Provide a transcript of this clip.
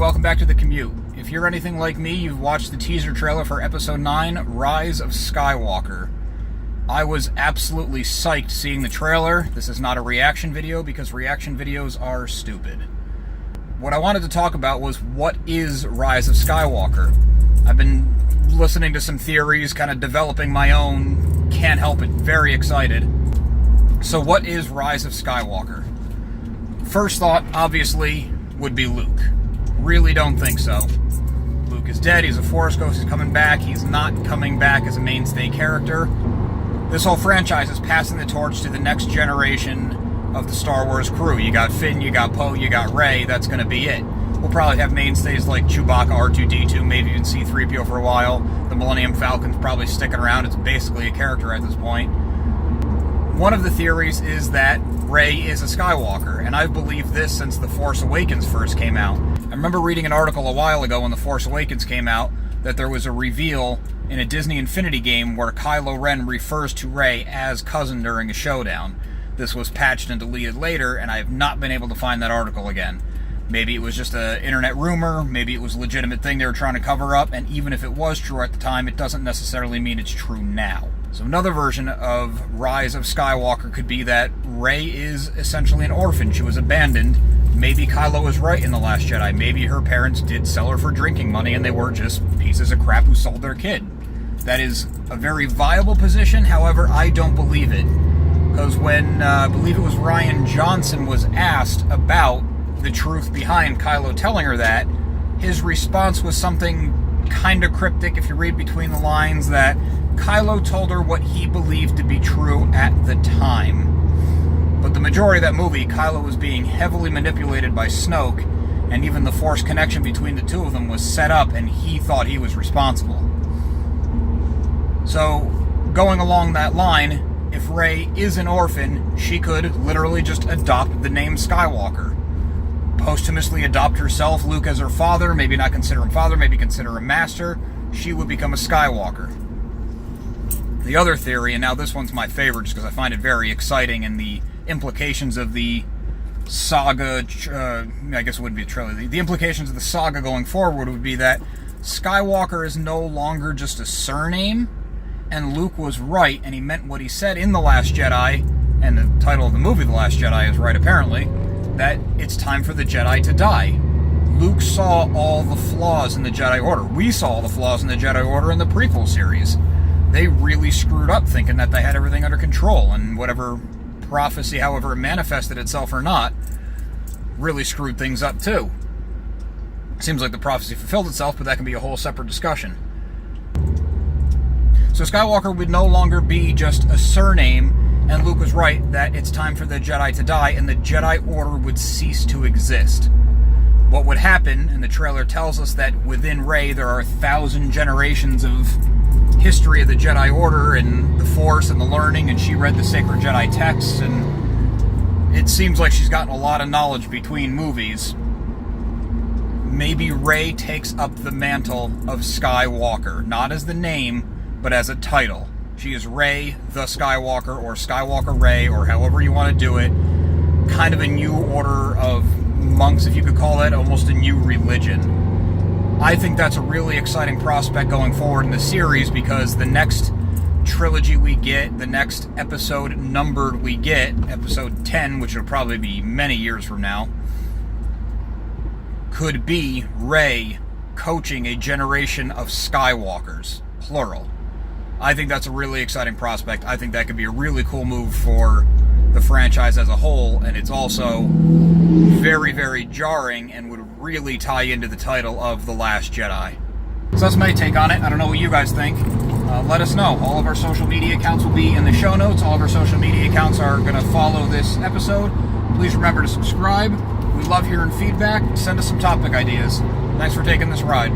welcome back to The Commute. If you're anything like me, you've watched the teaser trailer for Episode 9, Rise of Skywalker. I was absolutely psyched seeing the trailer. This is not a reaction video because reaction videos are stupid. What I wanted to talk about was what is Rise of Skywalker. I've been listening to some theories, kind of developing my own, can't help it, very excited. So what is Rise of Skywalker? First thought, obviously, would be Luke. Really don't think so. Luke is dead, he's a Force ghost, he's coming back, he's not coming back as a mainstay character. This whole franchise is passing the torch to the next generation of the Star Wars crew. You got Finn, you got Poe, you got Rey, that's going to be it. We'll probably have mainstays like Chewbacca, R2-D2, maybe even C-3PO for a while. The Millennium Falcon's probably sticking around, it's basically a character at this point. One of the theories is that Rey is a Skywalker, and I've believed this since The Force Awakens first came out. I remember reading an article a while ago when The Force Awakens came out that there was a reveal in a Disney Infinity game where Kylo Ren refers to Rey as cousin during a showdown. This was patched and deleted later, and I have not been able to find that article again. Maybe it was just an internet rumor, maybe it was a legitimate thing they were trying to cover up, and even if it was true at the time, it doesn't necessarily mean it's true now. So another version of Rise of Skywalker could be that Rey is essentially an orphan. She was abandoned. Maybe Kylo was right in The Last Jedi. Maybe her parents did sell her for drinking money and they were just pieces of crap who sold their kid. That is a very viable position, however, I don't believe it. Because when, I believe it was Rian Johnson was asked about the truth behind Kylo telling her that, his response was something kind of cryptic, if you read between the lines, that Kylo told her what he believed to be true at the time. But the majority of that movie, Kylo was being heavily manipulated by Snoke, and even the Force connection between the two of them was set up, and he thought he was responsible. So, going along that line, if Rey is an orphan, she could literally just adopt the name Skywalker. Posthumously adopt herself, Luke as her father, maybe not consider him father, maybe consider him master, she would become a Skywalker. The other theory, and now this one's my favorite just because I find it very exciting, and the implications of the saga, I guess it wouldn't be a trilogy, the implications of the saga going forward would be that Skywalker is no longer just a surname, and Luke was right, and he meant what he said in The Last Jedi, and the title of the movie, The Last Jedi, is right apparently, that it's time for the Jedi to die. Luke saw all the flaws in the Jedi Order. We saw all the flaws in the Jedi Order in the prequel series. They really screwed up thinking that they had everything under control, and whatever prophecy, however it manifested itself or not, really screwed things up too. Seems like the prophecy fulfilled itself, but that can be a whole separate discussion. So Skywalker would no longer be just a surname, and Luke was right that it's time for the Jedi to die, and the Jedi Order would cease to exist. What would happen, and the trailer tells us that within Rey there are 1,000 generations of history of the Jedi Order and the Force and the learning, and she read the sacred Jedi texts, and it seems like she's gotten a lot of knowledge between movies. Maybe Rey takes up the mantle of Skywalker, not as the name, but as a title. She is Rey the Skywalker, or Skywalker Rey, or however you want to do it. Kind of a new order of monks, if you could call it, almost a new religion. I think that's a really exciting prospect going forward in the series, because the next trilogy we get, the next episode numbered we get, episode 10, which will probably be many years from now, could be Rey coaching a generation of Skywalkers, plural. I think that's a really exciting prospect. I think that could be a really cool move for the franchise as a whole, and it's also very, very jarring and would really tie into the title of The Last Jedi. So that's my take on it. I don't know what you guys think. Let us know. All of our social media accounts will be in the show notes. All of our social media accounts are going to follow this episode. Please remember to subscribe. We love hearing feedback. Send us some topic ideas. Thanks for taking this ride.